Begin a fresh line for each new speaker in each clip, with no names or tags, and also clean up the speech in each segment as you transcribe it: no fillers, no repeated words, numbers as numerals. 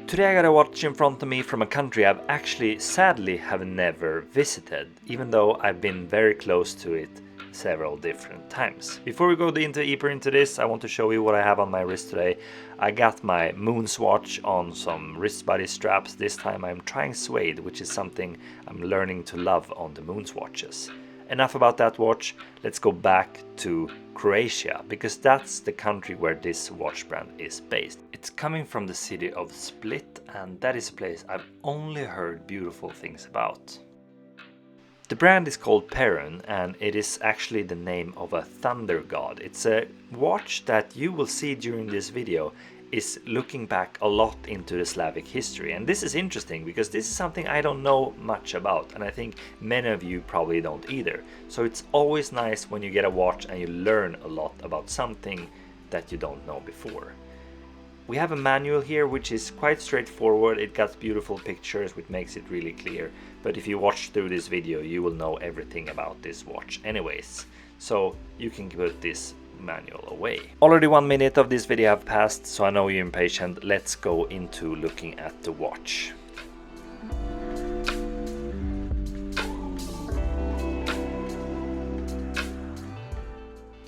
Today I got a watch in front of me from a country I've actually sadly have never visited, even though I've been very close to it several different times. Before we go deeper into this, I want to show you what I have on my wrist today. I got my Moon's watch on some wrist body straps. This time I'm trying suede, which is something I'm learning to love on the Moon's watches. Enough about that watch, let's go back to Croatia, because that's the country where this watch brand is based. It's coming from the city of Split, and that is a place I've only heard beautiful things about. The brand is called Perun, and it is actually the name of a thunder god. It's a watch that you will see during this video is looking back a lot into the Slavic history, and this is interesting because this is something I don't know much about, and I think many of you probably don't either. So it's always nice when you get a watch and you learn a lot about something that you don't know before. We have a manual here which is quite straightforward. It got beautiful pictures which makes it really clear, but if you watch through this video you will know everything about this watch anyways, so you can put this manual away. Already 1 minute of this video have passed, so I know you're impatient. Let's go into looking at the watch.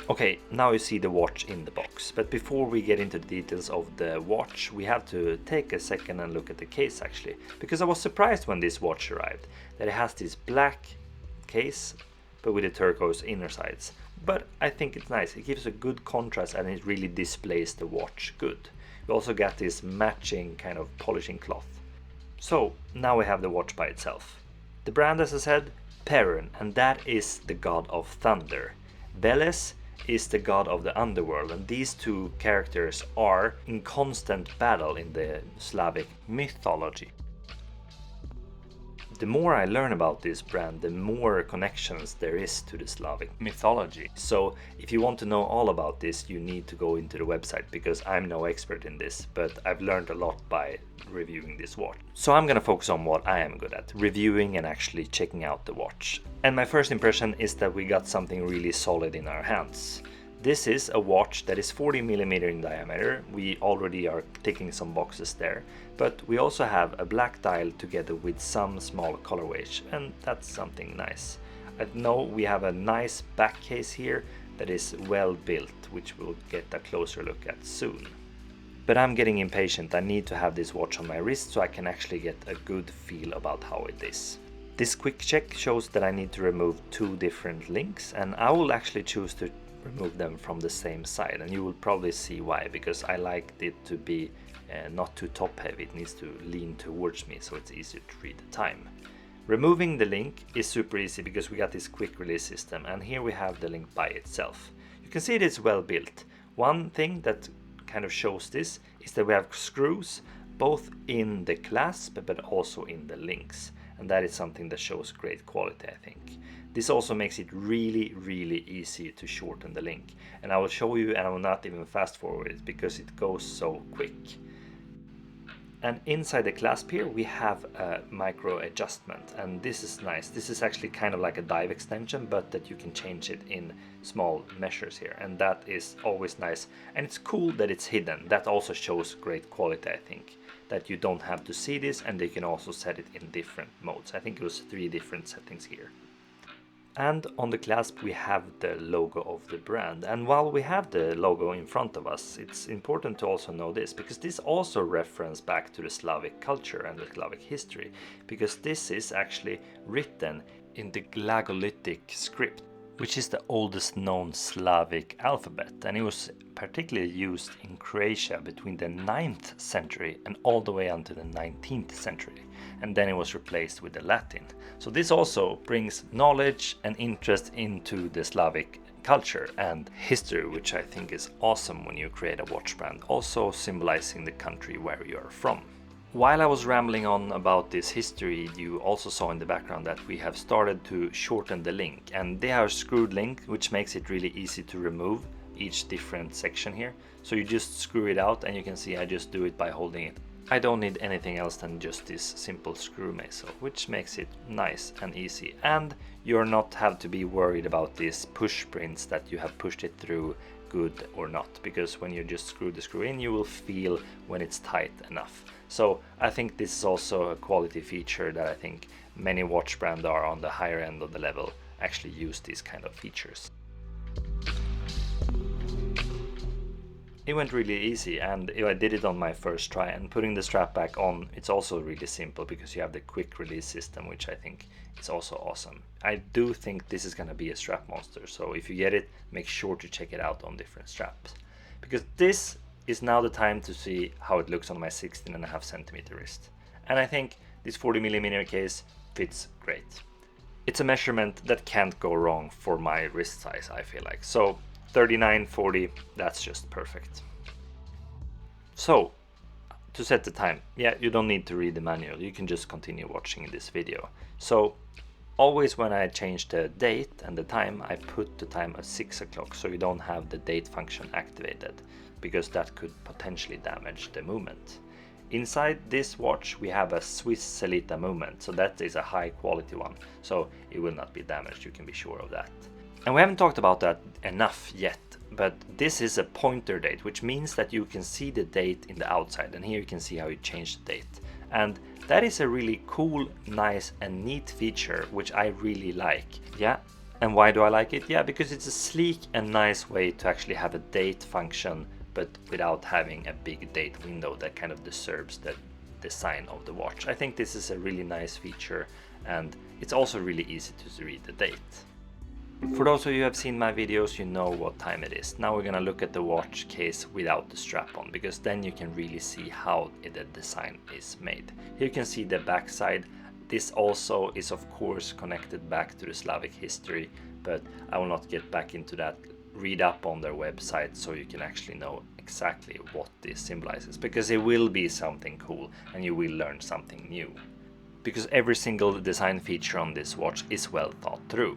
Okay, now you see the watch in the box, but before we get into the details of the watch, we have to take a second and look at the case actually, because I was surprised when this watch arrived that it has this black case but with the turquoise inner sides. But I think it's nice, it gives a good contrast and it really displays the watch good. We also got this matching kind of polishing cloth. So now we have the watch by itself. The brand, as I said, Perun, and that is the god of thunder. Veles is the god of the underworld, and these two characters are in constant battle in the Slavic mythology. The more I learn about this brand, the more connections there is to the Slavic mythology. So if you want to know all about this, you need to go into the website, because I'm no expert in this, but I've learned a lot by reviewing this watch. So I'm gonna focus on what I am good at, reviewing and actually checking out the watch. And my first impression is that we got something really solid in our hands. This is a watch that is 40mm in diameter. We already are ticking some boxes there, but we also have a black dial together with some small colorways, and that's something nice. I know we have a nice back case here that is well built, which we'll get a closer look at soon. But I'm getting impatient. I need to have this watch on my wrist so I can actually get a good feel about how it is. This quick check shows that I need to remove 2 different links, and I will actually choose to remove them from the same side, and you will probably see why, because I like it to be not too top heavy. It needs to lean towards me so it's easier to read the time. Removing the link is super easy because we got this quick release system, and here we have the link by itself. You can see it is well built. One thing that kind of shows this is that we have screws both in the clasp but also in the links, and that is something that shows great quality, I think. This also makes it really easy to shorten the link, and I will show you, and I will not even fast forward it because it goes so quick. And inside the clasp here we have a micro adjustment, and this is nice. This is actually kind of like a dive extension, but that you can change it in small measures here, and that is always nice. And it's cool that it's hidden. That also shows great quality, I think, that you don't have to see this, and they can also set it in different modes. I think it was 3 different settings here. And on the clasp we have the logo of the brand, and while we have the logo in front of us, it's important to also know this, because this also references back to the Slavic culture and the Slavic history, because this is actually written in the Glagolitic script, which is the oldest known Slavic alphabet, and it was particularly used in Croatia between the 9th century and all the way until the 19th century, and then it was replaced with the Latin. So this also brings knowledge and interest into the Slavic culture and history, which I think is awesome when you create a watch brand, also symbolizing the country where you are from. While I was rambling on about this history, you also saw in the background that we have started to shorten the link, and they are screwed link, which makes it really easy to remove each different section here. So you just screw it out, and you can see I just do it by holding it. I don't need anything else than just this simple screw mason, which makes it nice and easy, and you're not have to be worried about these push prints that you have pushed it through good or not, because when you just screw the screw in, you will feel when it's tight enough. So I think this is also a quality feature that I think many watch brands are on the higher end of the level actually use these kind of features. It went really easy, and I did it on my first try, and putting the strap back on, it's also really simple because you have the quick release system, which I think is also awesome. I do think this is going to be a strap monster, so if you get it, make sure to check it out on different straps, because this is now the time to see how it looks on my 16.5 centimeter wrist. And I think this 40mm case fits great. It's a measurement that can't go wrong for my wrist size, I feel like. So 39-40, that's just perfect. So to set the time, yeah, you don't need to read the manual, you can just continue watching this video. So always when I change the date and the time, I put the time at 6 o'clock, so you don't have the date function activated, because that could potentially damage the movement. Inside this watch we have a Swiss Celita movement, so that is a high quality one, so it will not be damaged, you can be sure of that. And we haven't talked about that enough yet, but this is a pointer date, which means that you can see the date in the outside, and here you can see how you change the date. And that is a really cool, nice and neat feature, which I really like. Yeah, and why do I like it? Yeah, because it's a sleek and nice way to actually have a date function, but without having a big date window that kind of disturbs the design of the watch. I think this is a really nice feature, and it's also really easy to read the date. For those of you who have seen my videos, you know what time it is. Now we're gonna look at the watch case without the strap on, because then you can really see how the design is made. Here you can see the back side. This also is of course connected back to the Slavic history, but I will not get back into that. Read up on their website so you can actually know exactly what this symbolizes, because it will be something cool and you will learn something new. Because every single design feature on this watch is well thought through.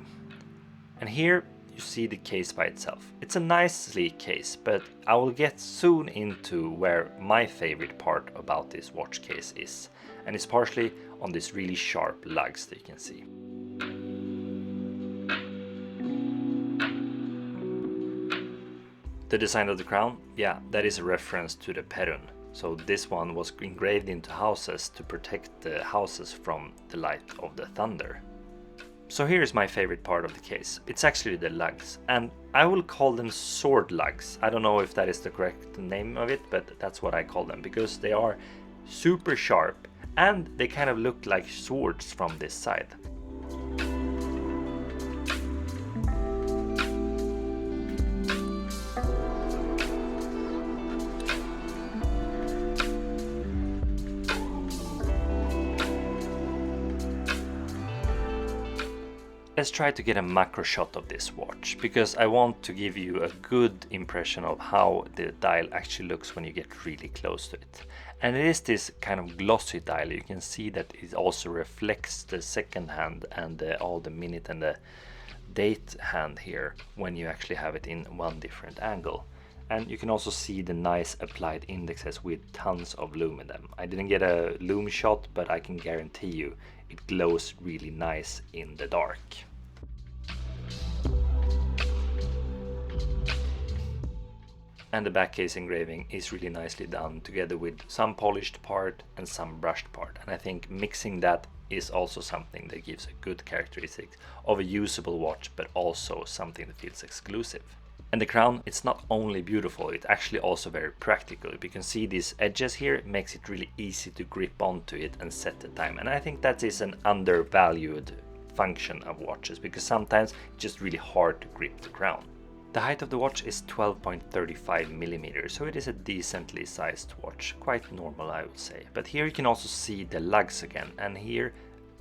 And here you see the case by itself. It's a nice sleek case, but I will get soon into where my favorite part about this watch case is. And it's partially on this really sharp lugs that you can see. The design of the crown, yeah, that is a reference to the Perun. So this one was engraved into houses to protect the houses from the light of the thunder. So here's my favorite part of the case. It's actually the lugs, and I will call them sword lugs. I don't know if that is the correct name of it, but that's what I call them, because they are super sharp and they kind of look like swords from this side. Let's try to get a macro shot of this watch, because I want to give you a good impression of how the dial actually looks when you get really close to it. And it is this kind of glossy dial. You can see that it also reflects the second hand and all the minute and the date hand here when you actually have it in one different angle. And you can also see the nice applied indexes with tons of lume in them. I didn't get a lume shot, but I can guarantee you it glows really nice in the dark. And the back case engraving is really nicely done, together with some polished part and some brushed part. And I think mixing that is also something that gives a good characteristic of a usable watch, but also something that feels exclusive. And the crown, it's not only beautiful, it's actually also very practical. You can see these edges here, it makes it really easy to grip onto it and set the time. And I think that is an undervalued function of watches, because sometimes it's just really hard to grip the crown. The height of the watch is 12.35 millimeters, so it is a decently sized watch, quite normal I would say. But here you can also see the lugs again, and here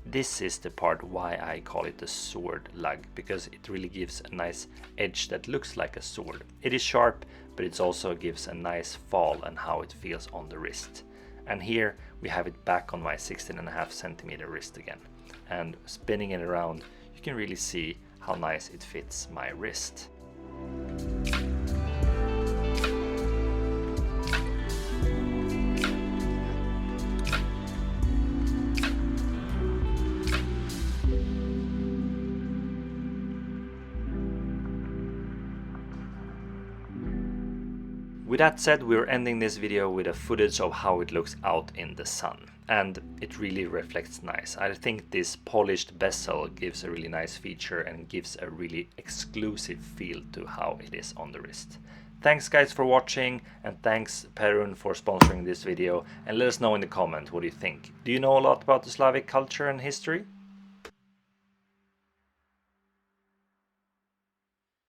this is the part why I call it a sword lug, because it really gives a nice edge that looks like a sword. It is sharp, but it also gives a nice fall and how it feels on the wrist. And here we have it back on my 16.5 centimeter wrist again. And spinning it around, you can really see how nice it fits my wrist. With that said, we're ending this video with a footage of how it looks out in the sun. And it really reflects nice. I think this polished bezel gives a really nice feature and gives a really exclusive feel to how it is on the wrist. Thanks guys for watching, and thanks Perun for sponsoring this video, and let us know in the comment what you think. Do you know a lot about the Slavic culture and history?